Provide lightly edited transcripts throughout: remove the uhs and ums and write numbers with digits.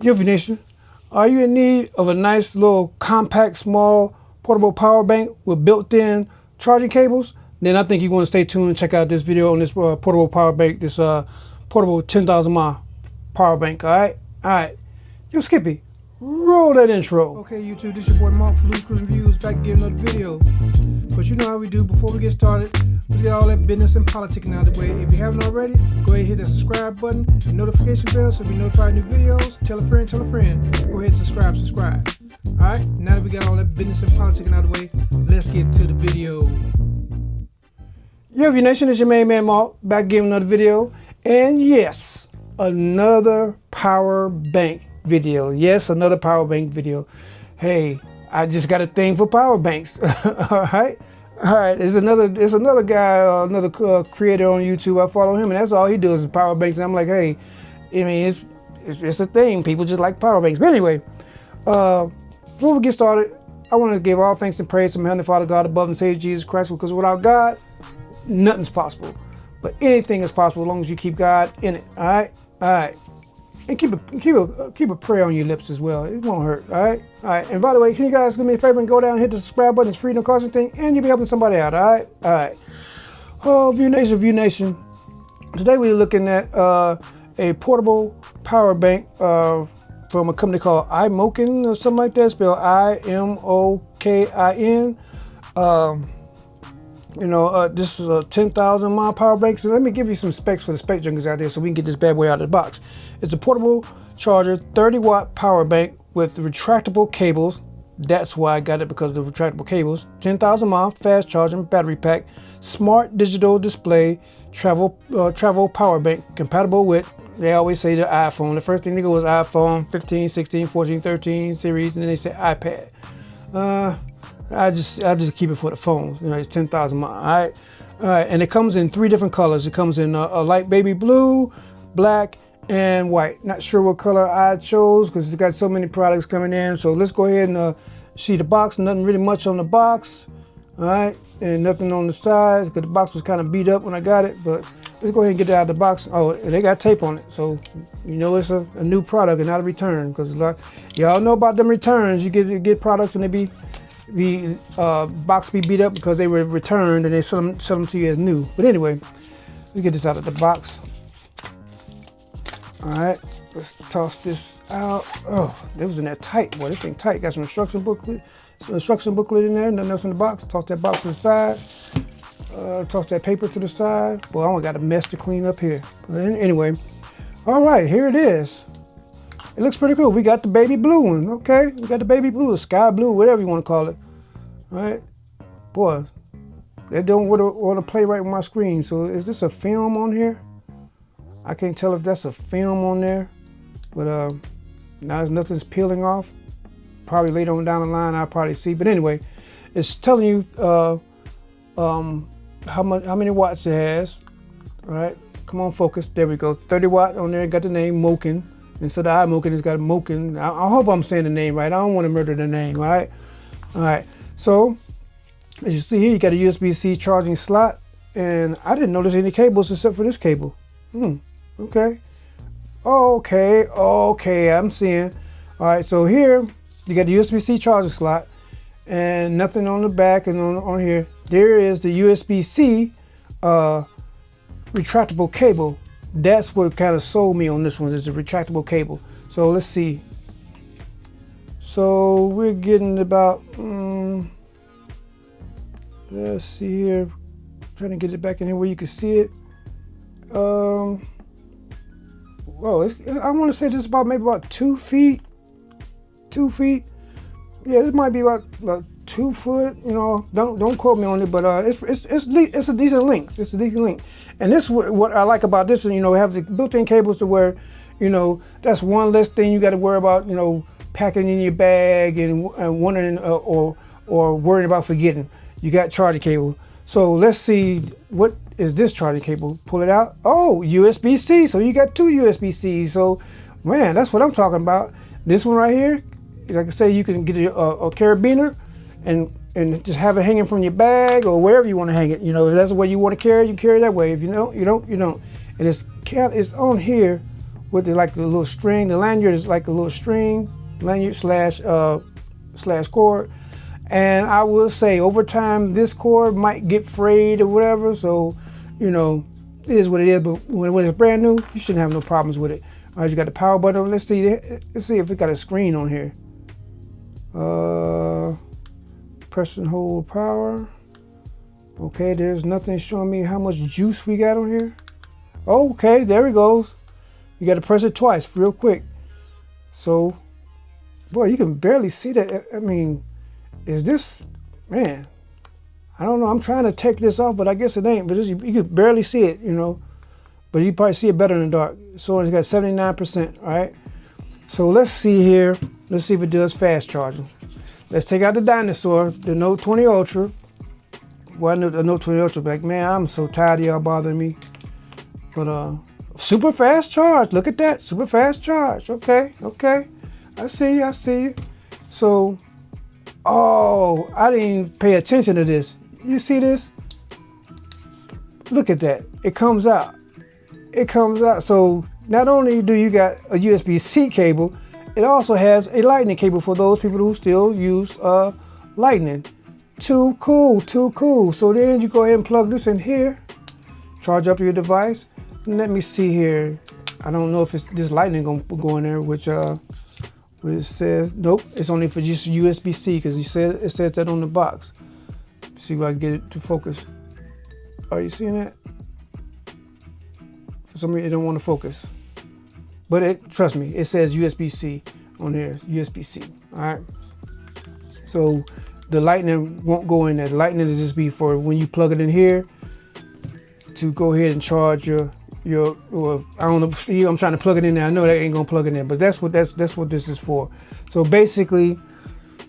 UNBOX Nation, are you in need of a nice little compact, small, portable power bank with built-in charging cables? Then I think you want to stay tuned and check out this video on this portable power bank, this portable 10,000 mAh power bank. All right. Yo, Skippy, roll that intro. Okay, YouTube, this is your boy Mark from LOOSESCREWZZANDVIEWS back again another video. But you know how we do. Before we get started, let's get all that business and politicking out of the way. If you haven't already, go ahead and hit that subscribe button and notification bell so you'll be notified of new videos. Tell a friend, tell a friend. Go ahead and subscribe. Alright, now that we got all that business and politicking out of the way, let's get to the video. Yo, Nation, it's your main man Mark, back again with another video. And yes, another power bank video. Yes, another power bank video. Hey, I just got a thing for power banks. All right. There's another guy, another creator on YouTube. I follow him, and that's all he does is power banks. And I'm like, hey, I mean, it's a thing. People just like power banks. But anyway, before we get started, I want to give all thanks and praise to my Heavenly Father, God above, and Savior Jesus Christ. Because without God, nothing's possible. But anything is possible as long as you keep God in it. All right. And keep a prayer on your lips as well. It won't hurt. All right. And by the way, can you guys do me a favor and go down and hit the subscribe button? It's free, no cost anything, and you'll be helping somebody out. All right. Oh, View Nation. Today we're looking at a portable power bank from a company called MOKIN or something like that. Spelled IMOKIN. This is a 10,000 mAh power bank. So let me give you some specs for the spec junkers out there so we can get this bad boy out of the box. It's a portable charger, 30-watt power bank with retractable cables. That's why I got it, because of the retractable cables. 10,000 mAh, fast charging, battery pack, smart digital display, travel power bank, compatible with, they always say, the iPhone. The first thing they go is iPhone 15, 16, 14, 13 series, and then they say iPad. I just keep it for the phones. It's 10,000 mAh. All right. And it comes in 3 different colors. It comes in a light baby blue, black, and white. Not sure what color I chose because it's got so many products coming in. So let's go ahead and see the box. Nothing really much on the box. All right, and nothing on the sides because the box was kind of beat up when I got it. But let's go ahead and get it out of the box. Oh, and they got tape on it, so you know it's a new product and not a return. Because y'all know about them returns. You get products and they box be beat up because they were returned and they sell them to you as new. But anyway, let's get this out of the box. All right, let's toss this out. Oh, it was in there tight. Boy, this thing tight. Got some instruction booklet in there. Nothing else in the box. Toss that box to the side. Toss that paper to the side. Boy, I only got a mess to clean up here. But anyway, all right, here it is. It looks pretty cool. We got the baby blue one. Okay, we got the baby blue, sky blue, whatever you want to call it. All right, boy, they don't want to play right with my screen. So is this a film on here? I can't tell if that's a film on there, but now nothing's peeling off. Probably later on down the line I'll probably see. But anyway, it's telling you how many watts it has. All right, come on, focus. There we go. 30 watt on there. Got the name MOKIN. Instead of MOKIN, it's got MOKIN. I hope I'm saying the name right. I don't want to murder the name. All right. So as you see here, you got a USB-C charging slot, and I didn't notice any cables except for this cable. Okay, I'm seeing. All right, so here you got the USB-C charging slot and nothing on the back, and on here there is the USB-C retractable cable. That's what kind of sold me on this one, is the retractable cable. So let's see. So we're getting about let's see here, trying to get it back in here where you can see it. I want to say this is maybe about 2 feet. 2 feet. Yeah, this might be about 2 foot. Don't quote me on it, but it's a decent length. It's a decent length. And this is what I like about this one. It has the built-in cables to where, that's one less thing you got to worry about. Packing in your bag and wondering or worrying about forgetting. You got charging cable. So let's see, what is this charging cable? Pull it out. Oh, USB-C. So you got 2 USB-Cs. So man, that's what I'm talking about. This one right here, like I say, you can get a carabiner and just have it hanging from your bag or wherever you want to hang it. If that's the way you want to carry it, you carry it that way. If you don't, you don't. And it's on here with the, like the little string. The lanyard is like a little string, lanyard slash cord. And I will say over time this cord might get frayed or whatever, so you know, it is what it is. But when it's brand new, you shouldn't have no problems with it. All right, you got the power button. Let's see if it got a screen on here. Press and hold power. Okay, there's nothing showing me how much juice we got on here. Okay, there it goes. You got to press it twice real quick. So, boy, you can barely see that. I mean, is this, man, I don't know. I'm trying to take this off, but I guess it ain't. But you can barely see it, you know. But you probably see it better in the dark. So it's got 79%, all right? So let's see here. Let's see if it does fast charging. Let's take out the dinosaur, the Note 20 Ultra. Well, I know the Note 20 Ultra, like, man, I'm so tired of y'all bothering me. But super fast charge. Look at that, super fast charge. Okay, okay. I see you, I see you. So, oh, I didn't even pay attention to this. You see this? Look at that. It comes out. It comes out. So not only do you got a USB-C cable, it also has a lightning cable for those people who still use lightning. Too cool, too cool. So then you go ahead and plug this in here, charge up your device. Let me see here. I don't know if it's this lightning gonna go in there, which it says nope. It's only for just USB-C because it says that on the box. See if I can get it to focus. Are you seeing that? For some reason, it don't want to focus. But trust me, it says USB-C on here, USB-C. All right. So the lightning won't go in there. The lightning is just be for when you plug it in here to go ahead and charge your I don't know. See, I'm trying to plug it in there. I know that ain't gonna plug it in, but that's what this is for. So basically,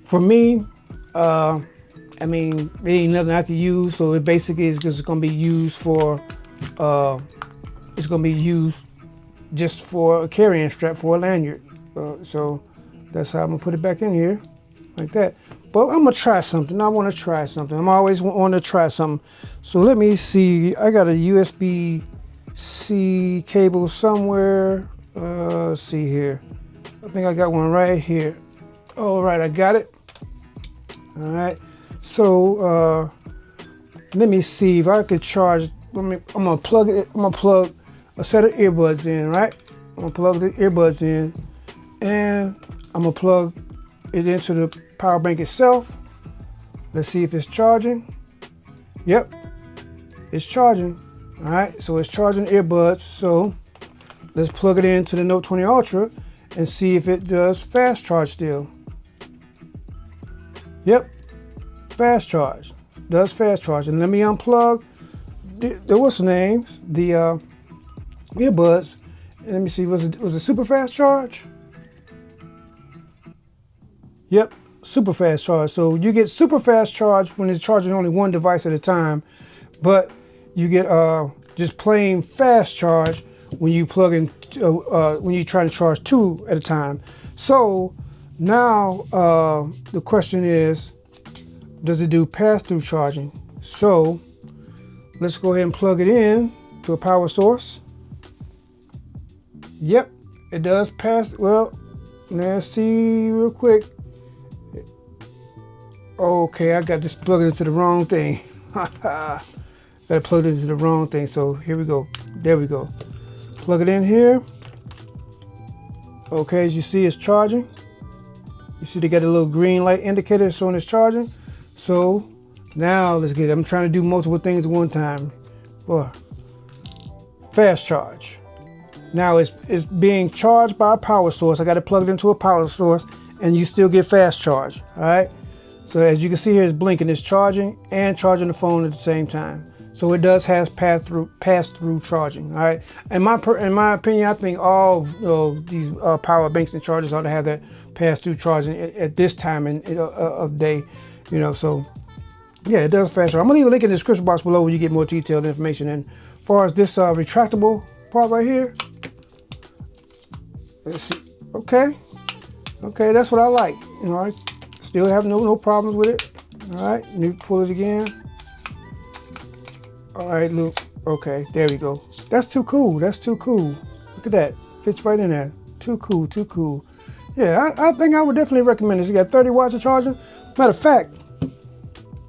for me, I mean, there ain't nothing I can use. So it basically is just gonna be used for it's gonna be used just for a carrying strap for a lanyard. So that's how I'm gonna put it back in here, like that. But I'm gonna try something. I want to try something. I'm always want to try something. So let me see. I got a USB-C cable somewhere. Let's see here. I think I got one right here. All right, I got it. All right. So let me see if I could charge. I'm gonna plug it. I'm gonna plug a set of earbuds in. Right. I'm gonna plug the earbuds in, and I'm gonna plug it into the power bank itself. Let's see if it's charging. Yep, it's charging. All right, so it's charging earbuds. So let's plug it into the Note 20 Ultra and see if it does fast charge still. Yep, fast charge. Does fast charge. And let me unplug the what's the names? The earbuds. And let me see, was it super fast charge? Yep, super fast charge. So you get super fast charge when it's charging only one device at a time, but you get just plain fast charge when you plug in when you try to charge two at a time. So now the question is, does it do pass-through charging? So let's go ahead and plug it in to a power source. Yep, it does pass. Well, let's see real quick. Okay, I got this plugged into the wrong thing. Got it plugged into the wrong thing. So here we go. There we go. Plug it in here. Okay, as you see, it's charging. You see they got a little green light indicator showing it's charging. So now let's get it. I'm trying to do multiple things at one time. Boy, fast charge. Now it's being charged by a power source. I got it plugged into a power source, and you still get fast charge. All right. So as you can see here, it's blinking. It's charging and charging the phone at the same time. So it does have pass-through charging. All right. In my opinion, I think all these power banks and chargers ought to have that pass-through charging at this time of day. You know. So yeah, it does fast charge. I'm gonna leave a link in the description box below where you get more detailed information. And as far as this retractable part right here, let's see. Okay, that's what I like. You know, I still have no problems with it. All right, let me pull it again. All right, Luke. Okay, there we go. That's too cool. That's too cool. Look at that. Fits right in there. Too cool, too cool. Yeah, I think I would definitely recommend this. You got 30 watts of charging. Matter of fact,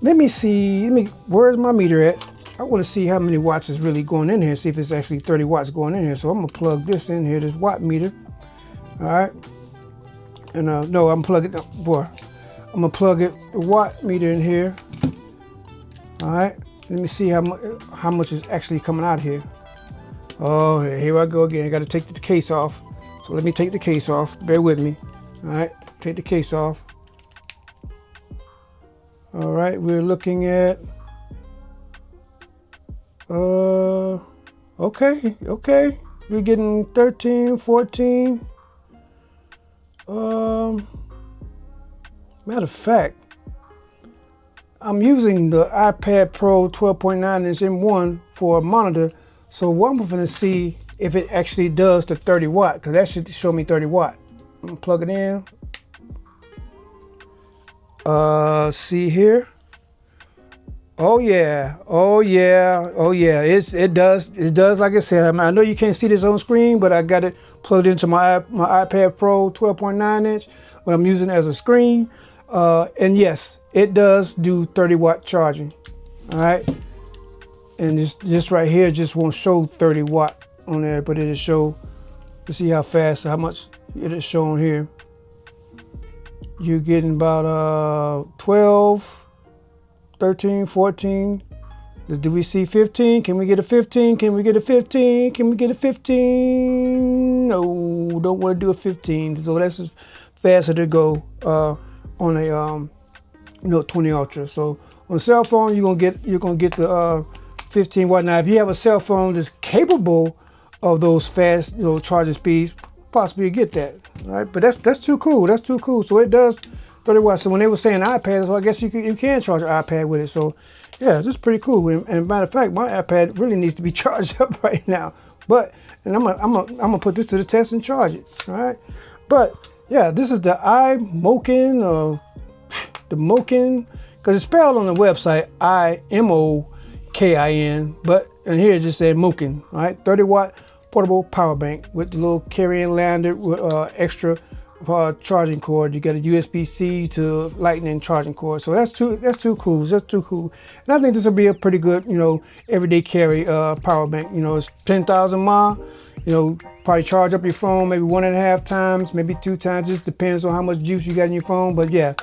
let me see, where's my meter at? I want to see how many watts is really going in here, see if it's actually 30 watts going in here. So I'm gonna plug this in here, this watt meter. All right. And no, I'm plugging it, boy. I'm gonna plug it, the watt meter in here. All right. Let me see how much is actually coming out here. Oh, here I go again. I got to take the case off. So let me take the case off. Bear with me. All right, take the case off. All right, we're looking at. Okay. We're getting 13, 14. Matter of fact, I'm using the iPad Pro 12.9 inch M1 for a monitor. So what I'm going to see if it actually does the 30 watt, because that should show me 30 watt. I'm going to plug it in. See here. Oh yeah. It does like I said. I know you can't see this on screen, but I got it plugged into my iPad Pro 12.9 inch, what I'm using as a screen. And yes, it does do 30 watt charging. All right. And just right here just won't show 30 watt on there, but it'll show, to see how fast, how much it is showing here. You're getting about 12, 13, 14. Do we see 15? Can we get a 15? Can we get a 15? Can we get a 15? No, don't want to do a 15. So that's as fast as it go on a Note 20 Ultra. So on a cell phone, you're gonna get the 15 watt. Now, if you have a cell phone that's capable of those fast, charging speeds, possibly you get that. All right, but that's too cool. That's too cool. So it does 30 watts. So when they were saying iPad, so I guess you can charge your iPad with it. So yeah, that's pretty cool. And matter of fact, my iPad really needs to be charged up right now. But I'm gonna put this to the test and charge it. All right. But yeah, this is the MOKIN, or the MOKIN, because it's spelled on the website IMOKIN, but and here it just said MOKIN. All right, 30 watt portable power bank with the little carrying lander with extra charging cord. You got a USB-C to Lightning charging cord. So that's too cool. That's too cool. And I think this will be a pretty good, everyday carry power bank. It's 10,000 mAh. Probably charge up your phone maybe 1.5 times, maybe 2 times. Just depends on how much juice you got in your phone. But yeah,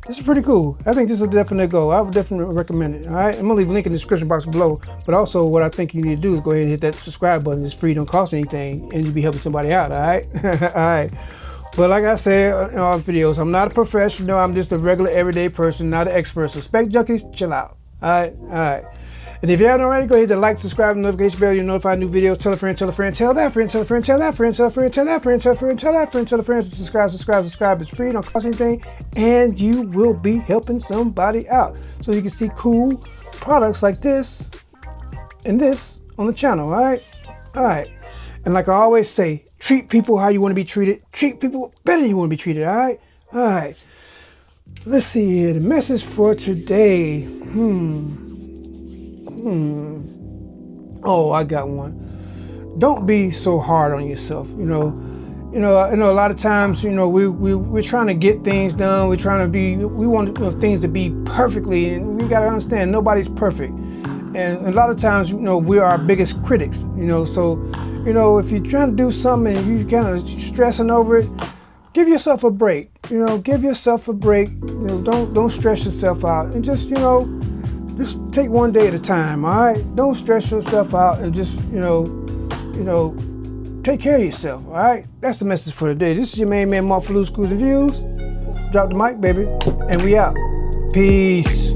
this is pretty cool. I think this is a definite go. I would definitely recommend it. All right, I'm gonna leave a link in the description box below. But also, what I think you need to do is go ahead and hit that subscribe button. It's free, don't cost anything, and you'll be helping somebody out. All right, all right. But like I said in all videos, I'm not a professional. I'm just a regular everyday person, not an expert. So spec junkies, chill out. All right, all right. And if you haven't already, go ahead and like, subscribe, and notification bell. You're notified new videos. Tell a friend, tell a friend, tell that friend, tell a friend, tell that friend, tell a friend, tell that friend, tell a friend, tell that friend, tell a friend to subscribe. It's free, don't cost anything, and you will be helping somebody out. So you can see cool products like this and this on the channel. All right, all right. And like I always say, treat people how you want to be treated. Treat people better than you want to be treated. All right, all right. Let's see here. The message for today. Oh, I got one. Don't be so hard on yourself. I know a lot of times, we're trying to get things done. We want things to be perfectly, and we got to understand nobody's perfect. And a lot of times, we're our biggest critics. So, if you're trying to do something and you're kind of stressing over it, give yourself a break. Give yourself a break. Don't stress yourself out, and just take one day at a time, all right? Don't stress yourself out, and just, take care of yourself, all right? That's the message for today. This is your main man, Mark, for Loose Screws and Views. Drop the mic, baby, and we out. Peace.